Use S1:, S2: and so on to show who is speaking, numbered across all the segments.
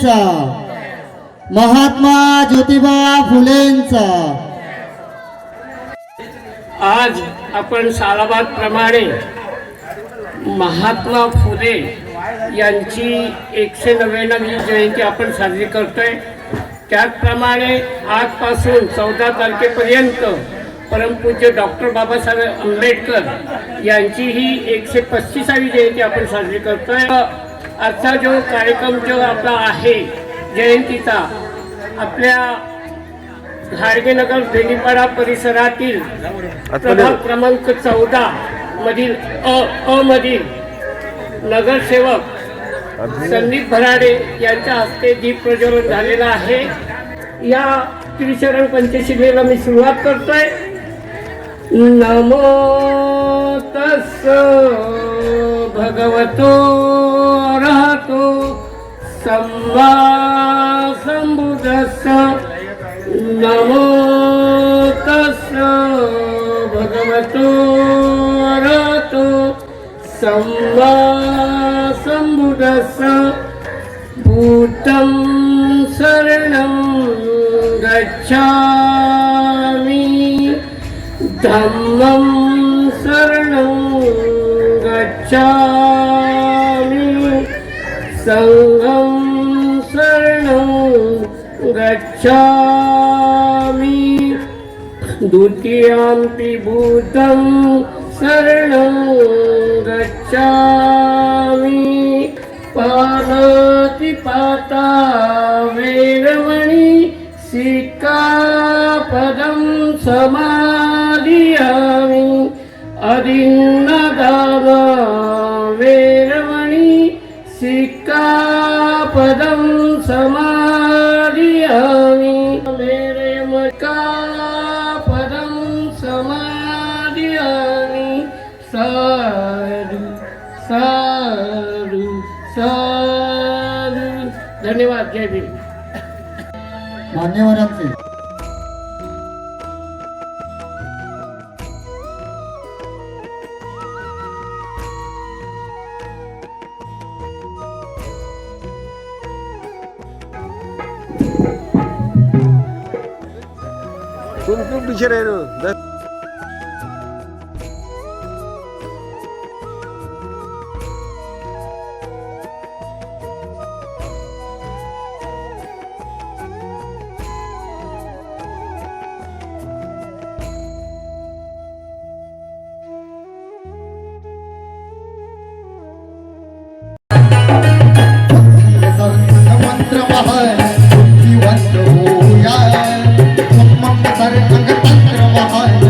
S1: फुलेंचा, महात्मा ज्योतिबा फुलेंचा।
S2: आज आपण सालाबाद प्रमाणे महात्मा फुले यांची 199वी जयंती आपण साजरी करतोय। त्याचप्रमाणे आजपासून 14 तारखेपर्यंत परमपूज्य डॉक्टर बाबासाहेब आंबेडकर यांचीही 135वी जयंती आपण साजरी करतोय। आजचा जो कार्यक्रम जो आपला आहे जयंतीचा, आपल्या घाडगेनगर बेलीपाडा परिसरातील प्रभाग क्रमांक 14 मधील अ मधील नगरसेवक संदीप भराडे यांच्या हस्ते दीप प्रज्वलन झालेला आहे। या त्रिचरण पंचशिलेला मी सुरुवात करतोय। नमो तस्स भगवतो अरहतो सम्मा सम्बुद्धस्स। नमो तस्स भगवतो अरहतो सम्मा सम्बुद्धस्स। भूतं शरणं गच्छामि, धम्मं शरणं गच्छामि, संघं शरणं गच्छामि, द्वितीयंपि भूतं शरणं गच्छामि। पानातिपाता वेरमणि सिक्खापदं समादियामि। अदिन्नदाना वेरमणि सिक्खापदं समादियामि। सिक्खापदं समादियामि। साधु साधु साधु। धन्यवाद। जय भीम।
S1: मान्यवरांचे
S3: तुम पीछे रह रहे हो।
S1: मंत्र बुद्धिवंत होया, तंत्र महान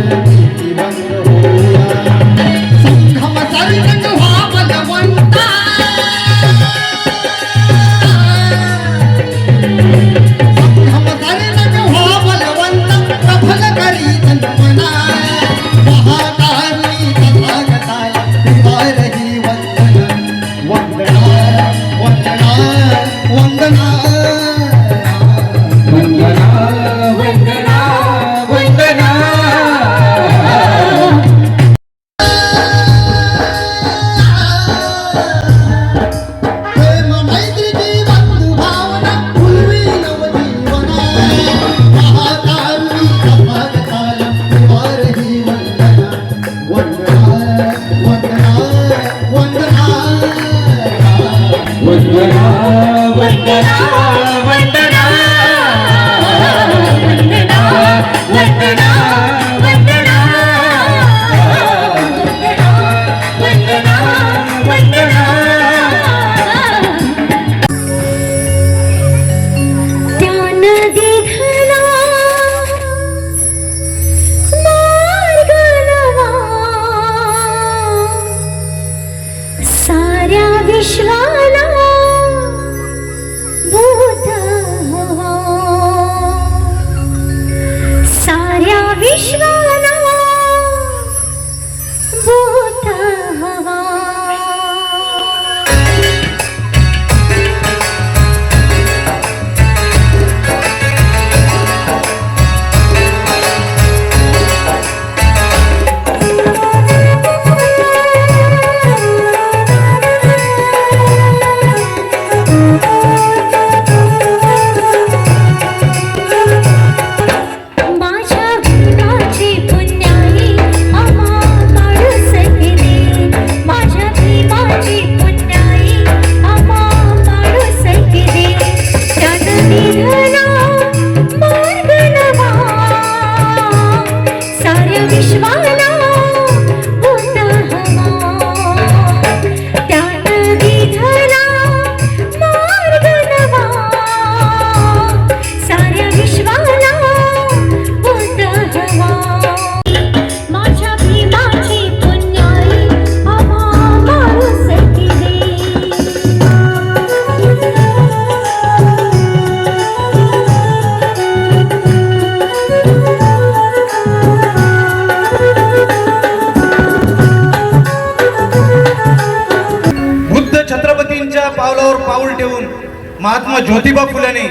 S4: महात्मा ज्योतिबा फुलेंनी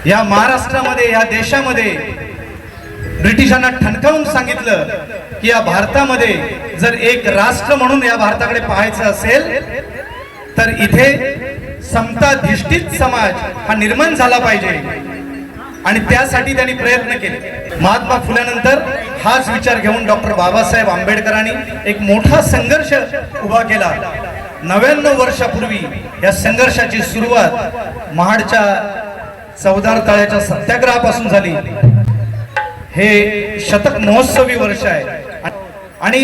S4: या महाराष्ट्रामध्ये, या देशामध्ये ब्रिटिशांना ठणकावून सांगितलं की या भारतामध्ये जर एक राष्ट्र म्हणून या भारताकडे पाहायचं असेल तर इथे समताधिष्ठित समाज हा निर्माण झाला पाहिजे आणि त्यासाठी त्यांनी प्रयत्न केले. महात्मा फुल्यानंतर हाच विचार घेऊन डॉक्टर बाबासाहेब आंबेडकरांनी एक मोठा संघर्ष उभा केला. 99 वर्षापूर्वी या संघर्षाची सुरुवात महाडच्या चौदार तळ्याच्या सत्याग्रहापासून झाली. हे शतक महोत्सवी वर्ष आहे आणि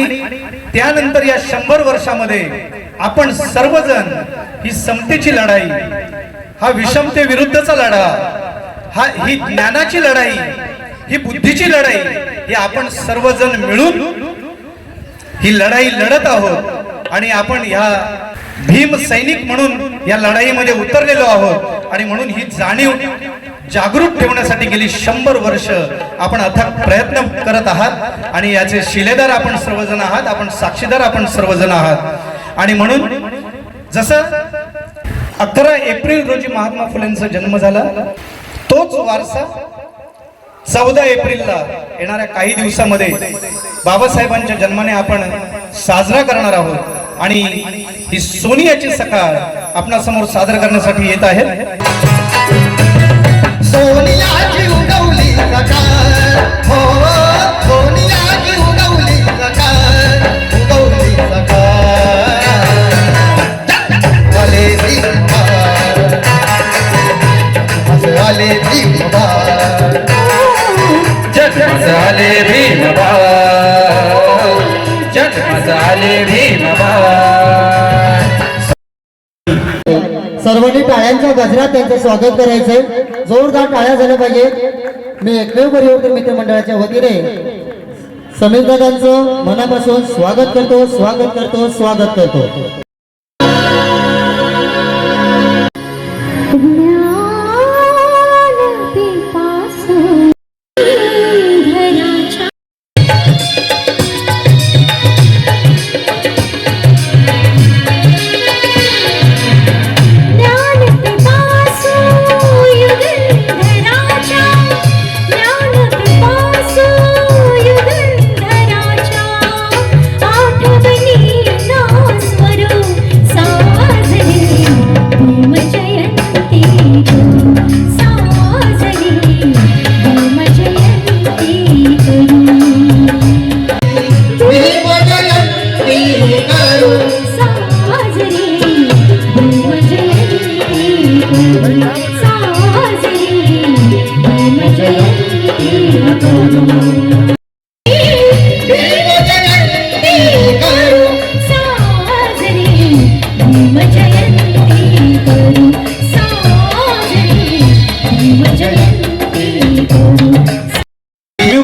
S4: त्यानंतर या 100 वर्षामध्ये आपण सर्वजण ही समतेची लढाई, हा विषमते विरुद्धचा लढा, ही ज्ञानाची लढाई, ही बुद्धीची लढाई, ही आपण सर्वजण मिळून ही लढाई लढत आहोत आणि आपण ह्या भीम सैनिक म्हणून या लढाईमध्ये उतरलेलो आहोत आणि म्हणून ही जाणीव जागरूक ठेवण्यासाठी गेली 100 वर्ष आपण अथक प्रयत्न करत आहात आणि याचे शिलेदार आपण सर्वजण आहात, आपण साक्षीदार आपण सर्वजण आहात. आणि म्हणून जसं 11 एप्रिल रोजी महात्मा फुलेंचा जन्म झाला, तोच वारसा 14 एप्रिलला येणाऱ्या काही दिवसामध्ये बाबासाहेबांच्या जन्माने आपण साजरा करणार आहोत आणि ही सोनियाची सकाळ आपणासमोर सादर करण्यासाठी येत आहे.
S1: सोनियाची उगवली सकाळ, हो सोनियाची उगवली सकाळ, उगवली सकाळ, आले भीमबार, आले भीमबार,
S5: झाले भीमबार, जन्म झाले भीमबार.
S1: सर्वांनी टाळ्यांच्या गजरात त्यांचं स्वागत करायचंय. जोरदार टाळ्या झाल्या पाहिजे. मी एकमेव परिवर्तन मित्रमंडळाच्या वतीने समीर दादांचं मनापासून स्वागत करतो, स्वागत करतो, स्वागत करतो.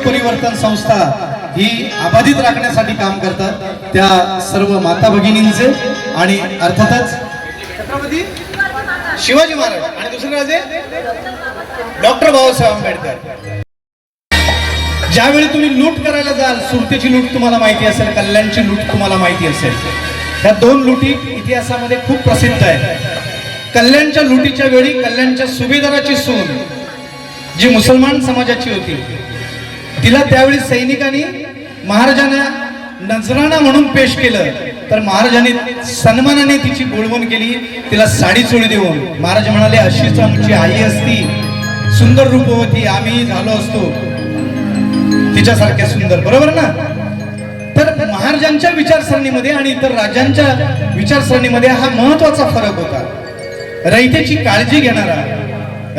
S4: परिवर्तन संस्था ही अबाधित राखण्यासाठी काम करतात. त्या सर्व माता भगिनींचे आणि अर्थातच छत्रपती शिवाजी महाराज आणि दुसरे राजे डॉक्टर बाबासाहेब आंबेडकर. ज्यावेळी तुम्ही लूट करायला जाल, सुरतेची लूट तुम्हाला माहिती असेल, कल्याणची लूट तुम्हाला माहिती असेल. ह्या 2 लुटी इतिहासामध्ये खूप प्रसिद्ध आहेत. कल्याणच्या लुटीच्या वेळी कल्याणच्या सुभेदाराची सून जी मुसलमान समाजाची होती, तिला त्यावेळी सैनिकांनी महाराजांना नजराणा म्हणून पेश केलं. तर महाराजांनी सन्मानाने तिची बोलवण केली, तिला साडी चोळी देऊन. महाराज म्हणाले, अशीच आमची आई असती, सुंदर रूपवती, आम्ही झालो असतो तिच्यासारख्या सुंदर, बरोबर ना. तर महाराजांच्या विचारसरणीमध्ये आणि इतर राजांच्या विचारसरणीमध्ये हा महत्वाचा फरक होता. रयतेची काळजी घेणारा,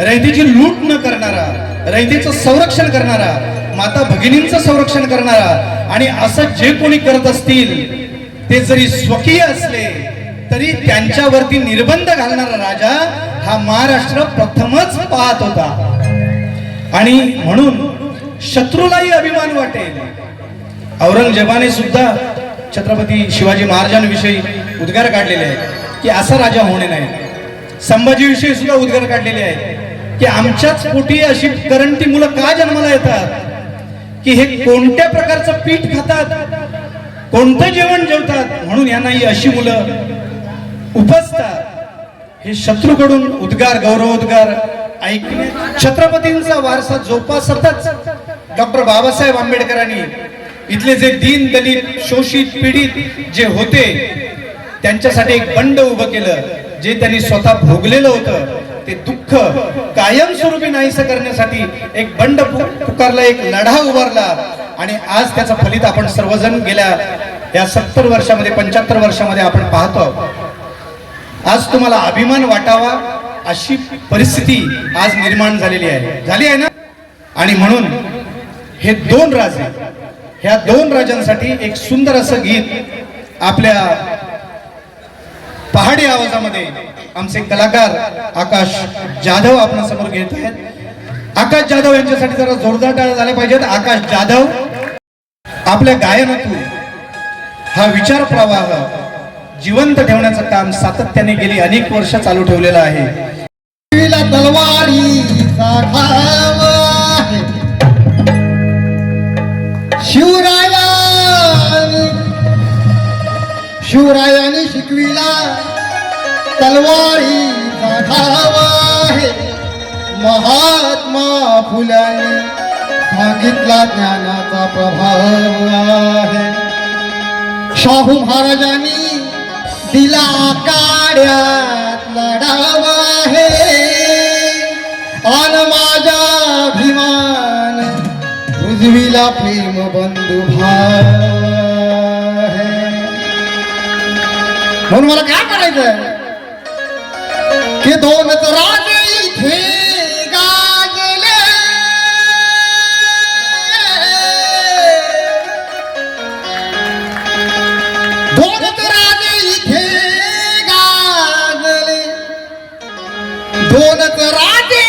S4: रयतेची लूट न करणारा, रयतेचं संरक्षण करणारा, माता भगिनींचं संरक्षण करणारा आणि असं जे कोणी करत असतील ते जरी स्वकीय असले तरी त्यांच्यावरती निर्बंध घालणारा राजा हा महाराष्ट्र प्रथमच पाहत होता. आणि म्हणून शत्रूलाही अभिमान वाटेल. औरंगजेबाने सुद्धा छत्रपती शिवाजी महाराजांविषयी उद्गार काढलेले आहेत की असा राजा होणे नाही. संभाजीविषयी सुद्धा उद्गार काढलेले आहेत की आमच्याच पोटी अशी करंटी मुलं का जन्माला येतात, की हे कोणत्या प्रकारचं पीठ खातात, कोणतं जेवण जेवतात, म्हणून यांना ही अशी मुलं उपजतात. हे शत्रूकडून उद्गार गौरवोद्गार ऐकणे, छत्रपतींचा वारसा जोपासतच डॉक्टर बाबासाहेब आंबेडकरांनी इथले जे दीन दलित शोषित पीडित जे होते त्यांच्यासाठी एक बंड उभं केलं. जे त्यांनी स्वतः भोगलेलं होतं ते दुःख कायमस्वरूपी नाहीसं करण्यासाठी एक बंड पुकारला, एक लढा उभारला आणि आज त्याचं फलित आपण सर्वजण गेल्या या 70 वर्षामध्ये 75 वर्षामध्ये आपण पाहतो. आज तुम्हाला अभिमान वाटावा अशी परिस्थिती आज निर्माण झालेली आहे ना. आणि म्हणून हे दोन राजे, ह्या दोन राजांसाठी एक सुंदर असं गीत आपल्या पहाडी आवाजामध्ये आमचे कलाकार आकाश जाधव आपल्या समोर घेत आहेत. आकाश जाधव यांच्यासाठी जरा जोरदार टाळ्या झाल्या पाहिजेत. आकाश जाधव आपल्या गायनातून हा विचार प्रवाह जिवंत ठेवण्याचं काम सातत्याने गेली अनेक वर्ष चालू ठेवलेलं आहे.
S1: तलवारीचा ठाव आहे, शिवरायाने शिकविला तलवारीचा ठाव आहे. महात्मा फुल्याने सांगितला ज्ञानाचा प्रभाव आहे. शाहू महाराजांनी दिला आकाड्यात लढाव आहे. आन माझा अभिमान उजवीला प्रेम बंधू भाव आहे. म्हणून मला काय करायचं की दोनच राजे इथे गाजले. दोनच राजे इथे गाजले, दोनच राजे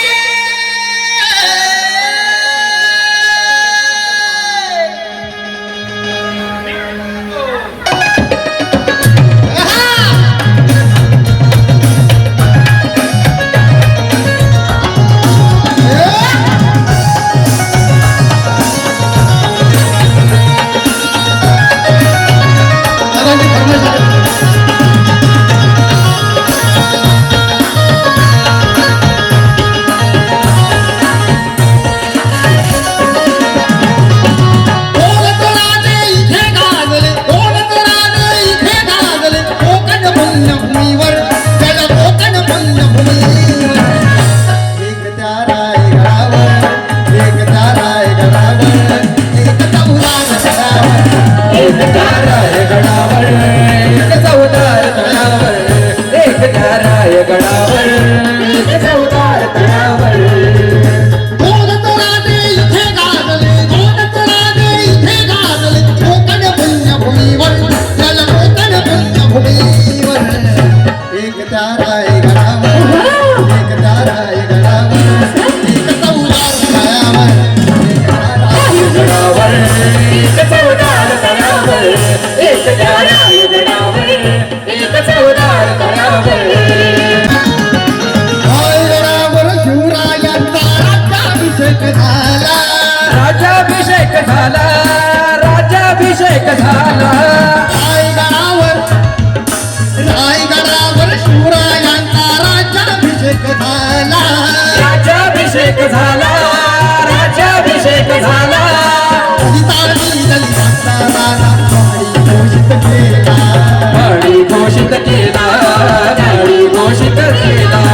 S5: राज्याभिषेक झाला, राज्याभिषेक झाला.
S1: रायगडावर शिवरायांचा राज्याभिषेक झाला.
S5: राज्याभिषेक झाला, राज्याभिषेक झाला. माळी घोषित केला, माळी घोषित केला.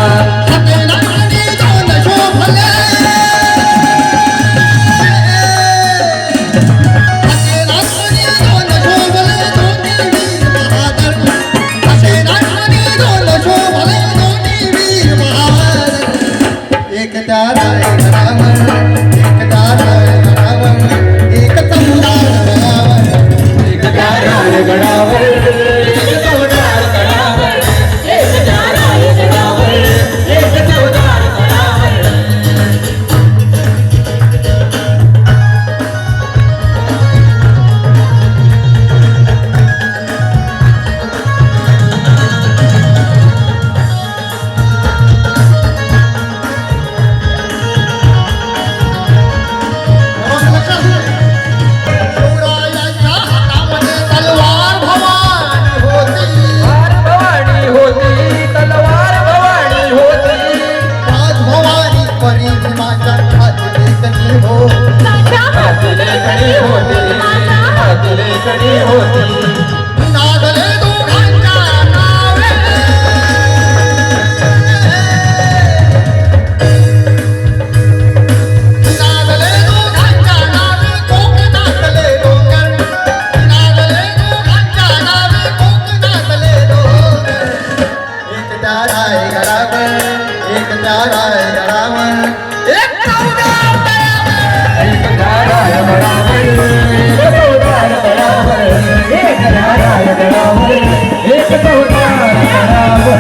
S5: होती हातरेकडे होती
S1: नादले दोघांच्या नावे नादले दोघांच्या नावे कोकणातले डोंगर नादले दोघांच्या नावे कोकणातले डोंगर एक त्या रायगडावर एक त्या रायगडावर एक चौदार तळ्यावर
S5: एक धाराय बराबर एक चौदार बराबर एक धाराय बराबर एक चौदार बराबर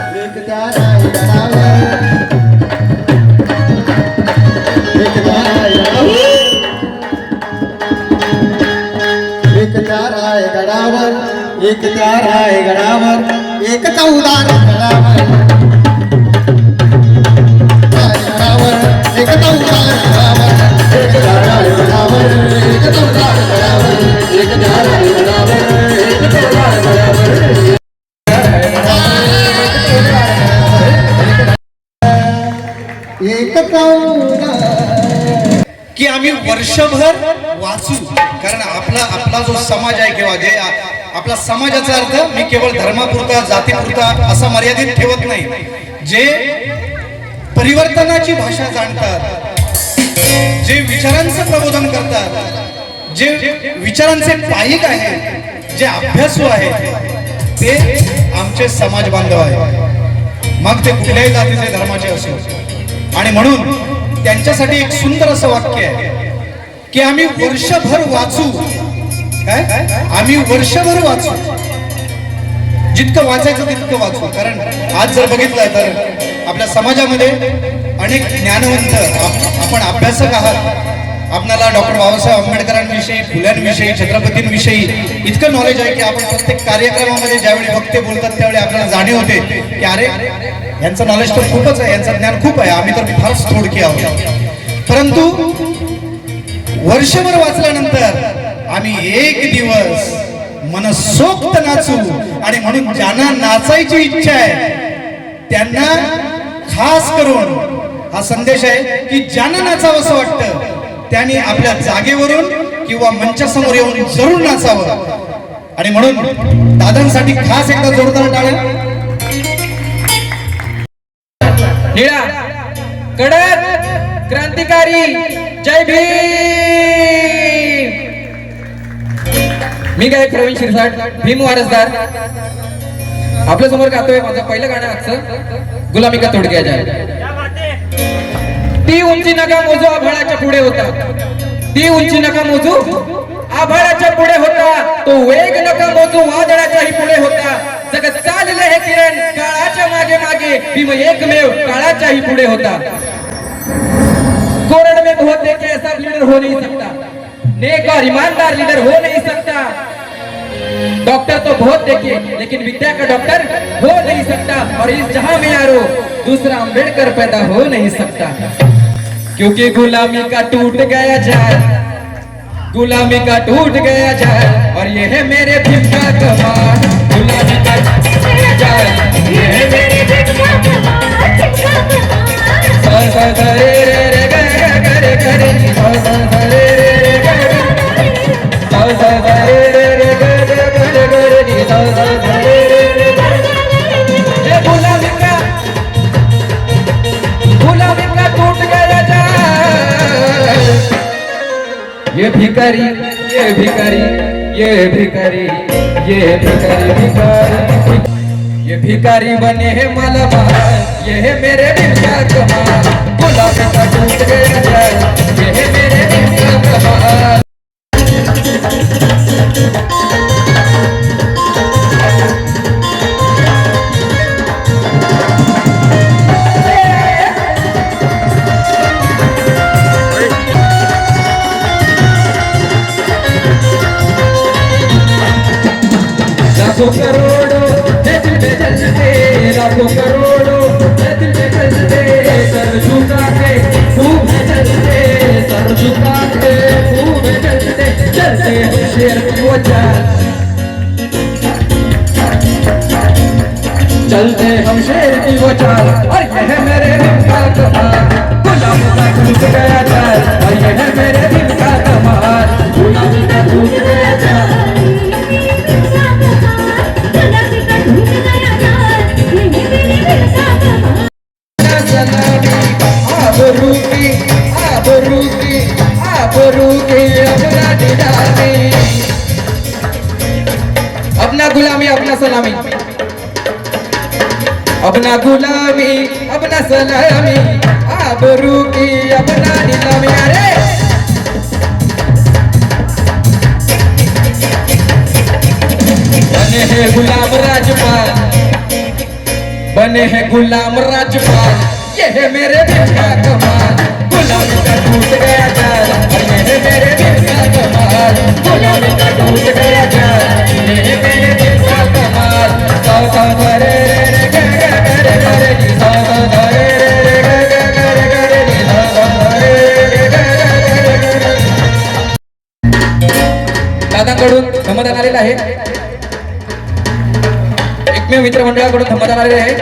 S1: एक त्या रायगडावर एक त्या रायगडावर एक त्या रायगडावर एक त्या रायगडावर एक चौदार गडावर रायगडावर एक चौदार गडावर एक त्या रायगडावर एक चौदार गडावर
S5: एक धाराय बराबर एक चौदार बराबर
S1: एक चौदार
S4: की आम्ही वर्षभर वाचू, कारण आपला जो समाज आहे किंवा जे आपला समाजाचा अर्थ मी केवळ धर्मापुरता जातीपुरता असा मर्यादित ठेवत नाही, जे परिवर्तनाची भाषा जाणतात, जे विचारांचं प्रबोधन करतात, जे विचारांचे पायिक आहेत, जे अभ्यासू आहेत, ते आमचे समाज बांधव आहेत, मग ते कुठल्याही जातीचे धर्माचे असो. आणि म्हणून त्यांच्यासाठी एक सुंदर असं वाक्य आहे की आम्ही वर्षभर वाचू. काय आम्ही वर्षभर वाचू, जितकं वाचायचं तितकं वाचू. कारण आज जर बघितलं तर आपल्या समाजामध्ये अनेक ज्ञानवंत, आपण अभ्यासक आहात, आपल्याला डॉक्टर बाबासाहेब आंबेडकरांविषयी, फुल्यांविषयी, छत्रपतींविषयी इतकं नॉलेज आहे की आपण प्रत्येक कार्यक्रमामध्ये ज्यावेळी वक्ते बोलतात त्यावेळी आपल्याला जाणीव होते की अरे यांचं नॉलेज तर खूपच आहे, यांचं ज्ञान खूप आहे, आम्ही तर फारच थोडकी आहोत. परंतु वर्षभर वाचल्यानंतर आम्ही एक दिवस मनसोक्त नाचू. आणि म्हणून ज्यांना नाचायची इच्छा आहे त्यांना खास करून हा संदेश आहे की ज्यांना नाचावं असं वाटतं त्यांनी आपल्या जागेवरून किंवा मंचासमोर येऊन जरूर नाचावं. आणि म्हणून दादांसाठी खास एकदा जोरदार टाळ्या.
S5: निळा कडक क्रांतिकारी जय भीम. मी गायक प्रवीण शिरसाट, भीम वारसदार. आपल्या समोर गातोय माझं पहिलं गाणं आजचं, गुलामी का तोडक्या जाय. ती उंची नका मोजू आभाळाच्या पुढे होता, ती उंची नका मोजू आभाळाच्या पुढे होता, तो वेग नका मोजू वादळाच्याही पुढे होता. जगत चालले हे किरण काळाच्या मागे मागे, भीम एकमेव काळाच्याही पुढे होता. कोरड में बहुत देखे ऐसा लीडर हो नहीं सकता, नेक और ईमानदार लीडर हो नहीं सकता. डॉक्टर तो बहुत देखे लेकिन विद्या का डॉक्टर हो नहीं सकता. और इस जहां में यारो दूसरा अम्बेडकर पैदा हो नहीं सकता. क्योंकि गुलामी का टूट गया जाल, गुलामी का टूट गया जाल, और ये है मेरे भीम का कमाल. गुलामी का टूट गया जाल, ये है मेरे भीम का कमाल. सा सा सा रे रे रे ग ग रे ग रे, सा सा सा रे रे रे ग ग, सा सा सा रे रे रे ग ग रे ग रे, सा सा सा रे रे रे ग ग. ये गुलामी का टूट गया जाल. ये भिखारी ये भिखारी ये भिखारी ये भिखारी भिखारी, ये भिखारी बने हैं मालामाल, ये है मेरे दिल का कमाल. गुलामी का टूट गया जाल, ये है मेरे दिल का कमाल. लाखों करोड़ों है दिल में जलते, लाखों करोड़ों है दिल में जलते. सर झुका के खूब है जलते, सर झुका के खूब है जलते. जलते हैं शेर की वजह, चलते हम शेर की वो चाल, और ये है मेरे दिल का कमाल। गुलाब का टूट गया जाल, और ये है मेरे दिल का कमाल। गुलाब का टूट गया जाल, अपना गुलामी अपना सलामी, अपना गुलामी अपना सलामी, आबरू की अपना नीलामी। अरे बने हैं गुलाम राजपाल, बने हैं गुलाम राजपाल, ये है मेरे दिल का कमाल। गुलाम का टूट गया जाल, ये है मेरे दिल का कमाल। गुलाम का टूट गया जाल, ये है मेरे दिल का कमाल। सा सा गा रे रे गा गा गा रे गा रे नी, सा सा गा रे रे गा गा गा रे गा रे नी, सा सा गा रे रे गा गा गा रे गा रे नी। दादांकडून धमदान आलेलं आहे, एकमेव मित्रमंडळाकडून धमदान आलेले आहे।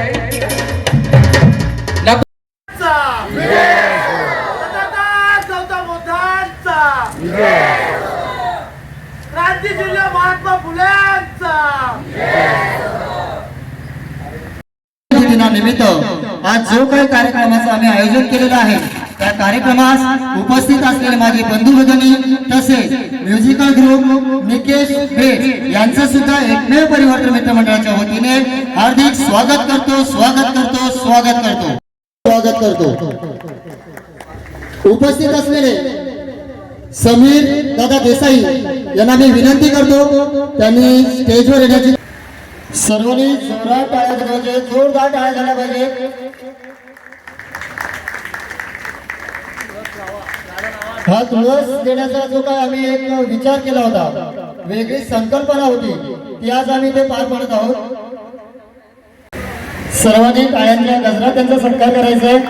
S2: क्रांतीशिल्य महात्मा फुल्यांचा
S1: दिनानिमित्त आज जो काही कार्यक्रमाचं आम्ही आयोजन केलेलं आहे त्या कार्यक्रमास उपस्थित असलेले माझे बंधू भगिनी तसेच म्युझिकल ग्रुप निकेश भेट यांचं सुद्धा एकमेव परिवर्तन मित्रमंडळाच्या वतीने हार्दिक स्वागत करतो स्वागत करतो स्वागत करतो स्वागत करतो। उपस्थित असलेले समीर दादा देसाई यांना मी विनंती करतो त्यांनी स्टेजवर येण्याची। सर्वांनी जोरात टाळ्या झाल्या पाहिजे, जोरदार टाळ्या झाल्या पाहिजे। हा तुळस देण्याचा जो काय आम्ही एक विचार केला होता, वेगळी संकल्पना होती, ती आज आम्ही ते पार पाडत आहोत। सर्वांनी टाळ्यांच्या गजरात त्यांचा सत्कार करायचा आहे।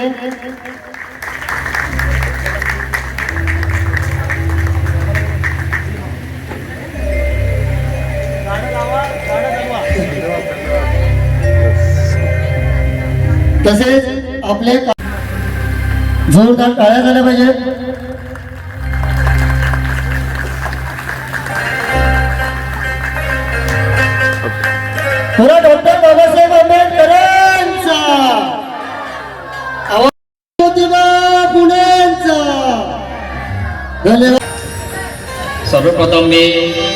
S1: तसेच आपले जोरदार टाळ्या झाल्या पाहिजे। पुरा डॉक्टर बाबासाहेब आंबेडकरांचा आवाज, ज्योतिबा फुलेंचा। धन्यवाद।
S6: सर्वप्रथम मी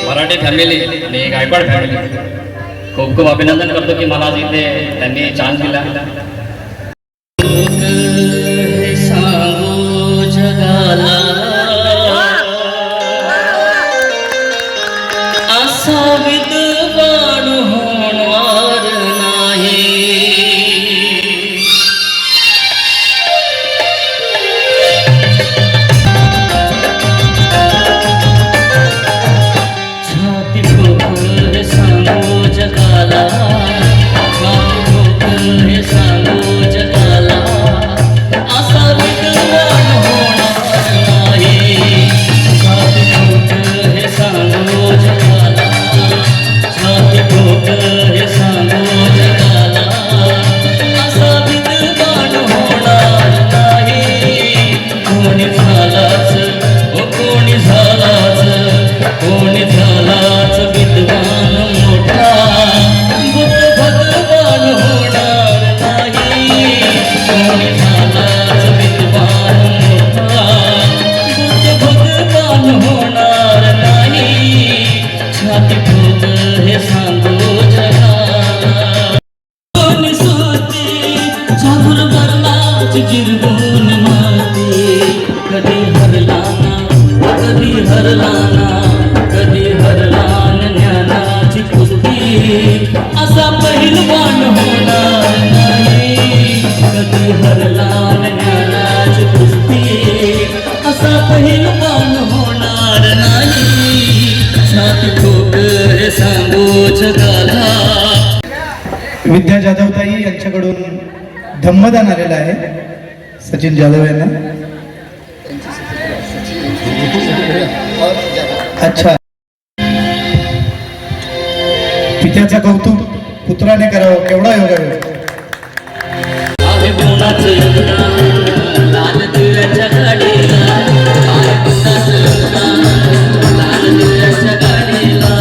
S6: मराठी फॅमिली आणि गायकवाड फॅमिली खूप खूप अभिनंदन करतो की मला आज इथे त्यांनी चान्स दिला। सांगू जगाला असा विद्वान होणार नाही, छाती ठोकर सांगू जगाला, छाती ठोकर सांगू जगाला असा विद्वान होणार नाही। छाती ठोकर सांगू जगाला, छाती ठोकर सांगू जगाला असा विद्वान होणार नाही। कोणी झालाच ओ कोणी झालाच, कोणी झालाच विद्वान मोठा, बुद्ध भगवान होणार नाही। कोणी झालाच विद्वान मोठा, बुद्ध भगवान होणार नाही। छाती ठोकर हे सांगू जगाला, कोणी सुरती जागून वर्णाच गिरवून मारते, कधी हरला ना कधी हरला ना, कधी हरला ना ज्ञानाची कुस्ती असा पहिलवान होणार नाही। कधी हरला ना ज्ञानाची कुस्ती असा पहिलवान होणार नाही। छाती ठोकर सांगू जगाला।
S4: विद्या जाधवताई यांच्याकडून धम्मदान आलेलं आहे सचिन जाधव यांना। अच्छा, पित्याचं कौतुक पुत्राने करावं केवढा योगायोग.
S6: आहे कोणाचं योगदान लाल दिव्याच्या गाडीला, आहे कोणाचं योगदान लाल दिव्याच्या गाडीला.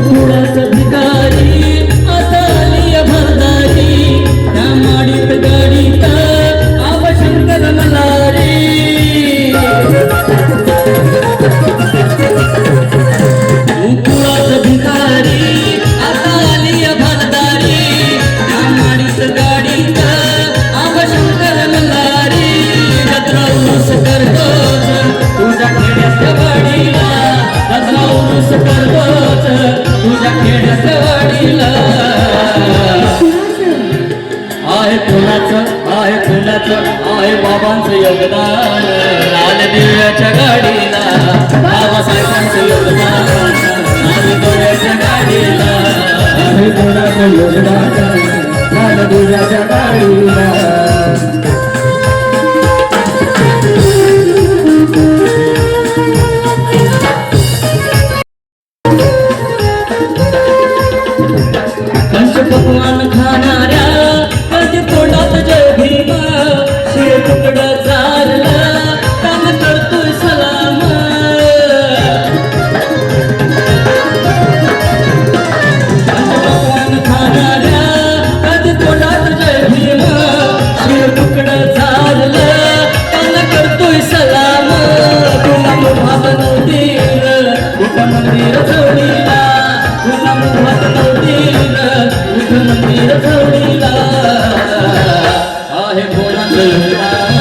S6: कुळाचा भिकारी आता आली भरदारी, त्या माडीत गाडीत आव शंकर मल्हारी. कुळाचा भिकारी आता आली भरदारी, त्या माडीत गाडीत आव शंकर मल्हारी. जत्रा उरूस करतोच तुझ्या खेड्याच्या वाडीला, जत्रा उरूस करतोच तुझ्या खेड्याच्या वाडीला. आहे कुणाचं आहे बाबांचं योगदान लाल दिव्याच्या गाडीला, बाबासाहेबांचं योगदान लाल दिव्याच्या गाडीला. आहे कुणाचं योगदान लाल दिव्याच्या गाडीला. पंचपक्वान खाणाऱ्या कधी तोंडात जय भीम, शिळ तुकडं चाललं काम करतोय सलाम. पंचपक्वान खाणाऱ्या कधी तोंडात जय भीम, शिळ तुकडं चाललं काम करतोय सलाम. तुला मुभात नव्हतील कुठं मंदिर जोडीला, तुला मुभात नव्हतील कुठं मंदिर जोडीला. आहे कोणाचं योगदान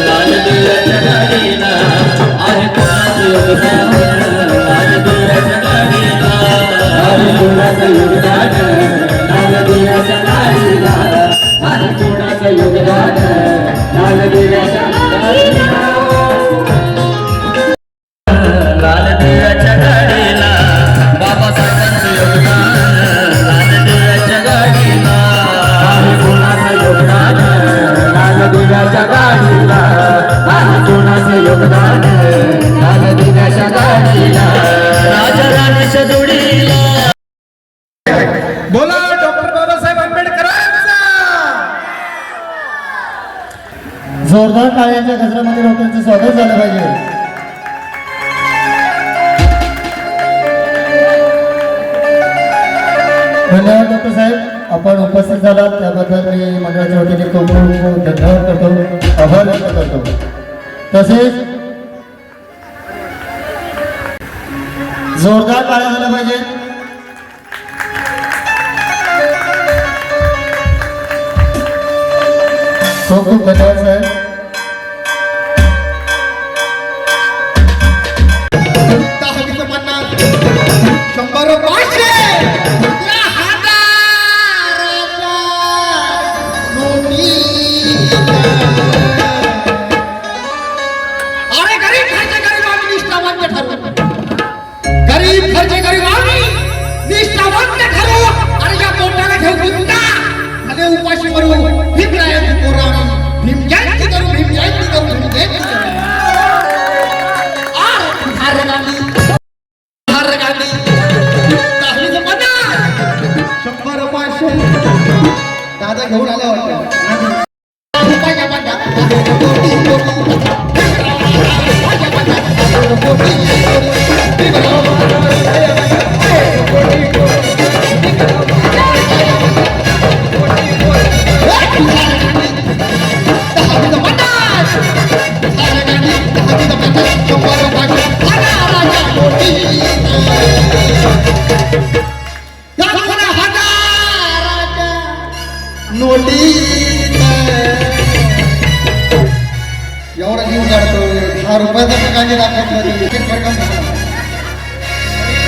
S6: लाल दिव्याच्या गाडीला, आहे कोणाचं योगदान लाल दिव्याच्या गाडीला. आहे कोणाचं योगदान लाल दिव्याच्या गाडीला, आहे कोणाचं योगदान लाल दिव्याच्या गाडीला. लाल दिव्याच्या गाडीला बाबासाहेबांचं योगदान लाल दिव्याच्या गाडीला. आहे कोणाचं योगदान लाल दिव्याच्या गाडीला, आहे कोणाचं योगदान लाल दिव्याच्या गाडीला. राजा राणीच्या जोडीला.
S4: बोला डॉक्टर बाबासाहेब आंबेडकरांचा.
S1: जोरदार टाळ्यांच्या गजरामध्ये डॉक्टरांचं स्वागत झालं पाहिजे. धन्यवाद डॉक्टर साहेब, आपण उपस्थित झालात त्याबद्दल मी मंडळाच्या वतीने खूप खूप धन्यवाद करतो, आभार व्यक्त करतो. तसेच जोरदार टाळ्या झाल्या पाहिजे. खूप खूप धन्यवाद साहेब.
S2: दहावीचं पन्नास, 100, 500 या हजाराच्या नोटी. अरे गरीब घरचे गरीब आम्ही निष्ठावंत ठरवू, गरीब घरचे गरीब आम्ही निष्ठावंत ठरवू. अरे या पोटाला घेऊ गुंडा आणि उपाशी करू भीमरायांची पोरं आम्ही भीम जयंती करू, भीम जयंती करू, भीम जयंती करू. हर गाडी दहावीचं पन्नास, 100, 500 दादा घेऊन आले वाटतं. नोटी एवढा जीव काढतो. 10 रुपयाचा ठिकाणी दाखवत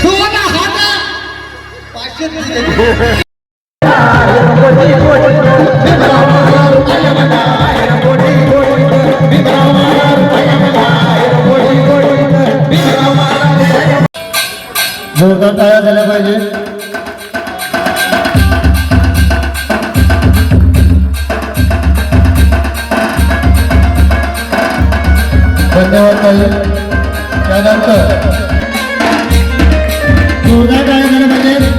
S2: 2,000 500
S1: जोरदार टाळ्या झाल्या पाहिजे. धन्यवाद ताई. त्यानंतर जोरदार टाळ्या झाल्या पाहिजे.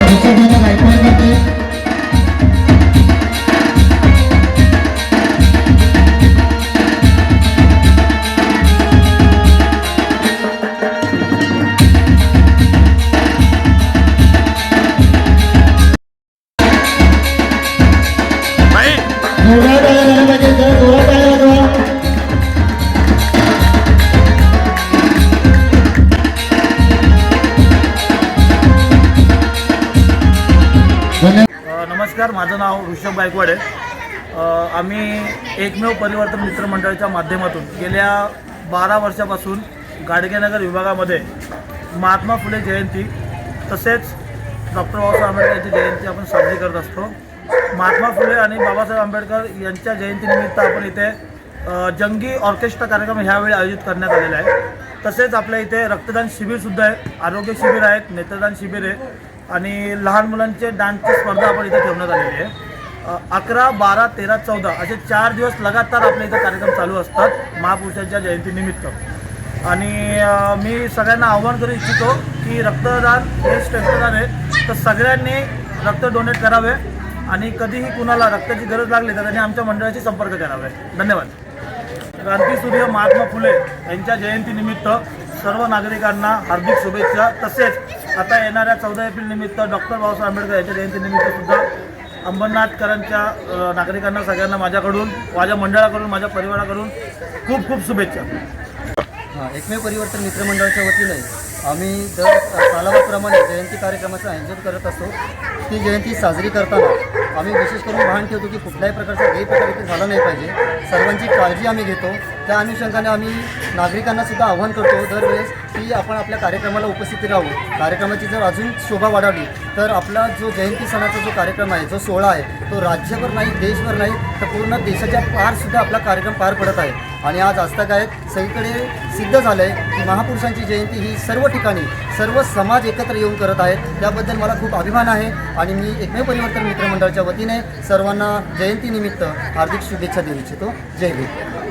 S1: विसर्जन गायकवाड करते.
S3: बाई
S1: जोरदार टाळ्या झाल्या पाहिजे. जरा जोरात टाळ्या वाजवा. धन्यवाद.
S7: नमस्कार, माझं नाव ऋषभ गायकवाड आहे. आम्ही एकमेव परिवर्तन मित्रमंडळाच्या माध्यमातून गेल्या 12 वर्षापासून गाडगेनगर विभागामध्ये महात्मा फुले जयंती तसेच डॉक्टर बाबासाहेब आंबेडकर यांची जयंती आपण साजरी करत असतो. महात्मा फुले आणि बाबासाहेब आंबेडकर यांच्या जयंतीनिमित्त आपण इथे जंगी ऑर्केस्ट्रा कार्यक्रम ह्यावेळी आयोजित करण्यात आलेला आहे. तसेच आपल्या इथे रक्तदान शिबिरसुद्धा आहे, आरोग्य शिबिर आहेत, नेत्रदान शिबिर आहे आणि लहान मुलांचे डान्सची स्पर्धा आपण इथे ठेवण्यात आलेली आहे. 11, 12, 13, 14 असे 4 दिवस लगातार आपल्या इथे कार्यक्रम चालू असतात महापुरुषांच्या जयंतीनिमित्त. आणि मी सगळ्यांना आव्हान करू इच्छितो की रक्तदान हे श्रेष्ठदान आहे, तर सगळ्यांनी रक्त डोनेट करावे आणि कधीही कुणाला रक्ताची गरज लागली तर त्यांनी आमच्या मंडळाशी संपर्क करावे. धन्यवाद. क्रांतीसूर्य महात्मा फुले यांच्या जयंतीनिमित्त सर्व नागरिकांना हार्दिक शुभेच्छा. तसेच आता येणाऱ्या 14 एप्रिल निमित्त डॉक्टर बाबासाहेब आंबेडकर यांच्या जयंतीनिमित्त सुद्धा अंबरनाथकरांच्या नागरिकांना सगळ्यांना माझ्याकडून, माझ्या मंडळाकडून, माझ्या परिवाराकडून खूप खूप शुभेच्छा.
S1: एकमेव परिवर्तन मित्रमंडळाच्या वतीने आम्ही दर सालाबाप्रमाणे जयंती कार्यक्रमाचं आयोजन करत असतो. ती जयंती साजरी करताना आम्ही विशेष करून भान ठेवतो की कुठल्याही प्रकारचा गैरप्रकार इथे झाला नाही पाहिजे. सर्वांची काळजी आम्ही घेतो. त्या अनुषंगाने आम्ही नागरिकांना सुद्धा आव्हान करतो दरवेळेस की आपण आपल्या कार्यक्रमाला उपस्थिती राहू. कार्यक्रमाची जर अजून शोभा वाढवली तर आपला जो जयंती सणाचा जो कार्यक्रम आहे, जो सोहळा आहे, तो राज्यभर नाही, देशभर नाही, तर पूर्ण देशाच्या पारसुद्धा आपला कार्यक्रम पार पडत आहे. आणि आज आजतागायत सगळीकडे सिद्ध झालं आहे की महापुरुषांची जयंती ही सर्व ठिकाणी सर्व समाज एकत्र येऊन करत आहेत. त्याबद्दल मला खूप अभिमान आहे आणि मी एकमेव परिवर्तन मित्रमंडळाच्या वतीने सर्वांना जयंतीनिमित्त हार्दिक शुभेच्छा देऊ इच्छितो. जय हिंद.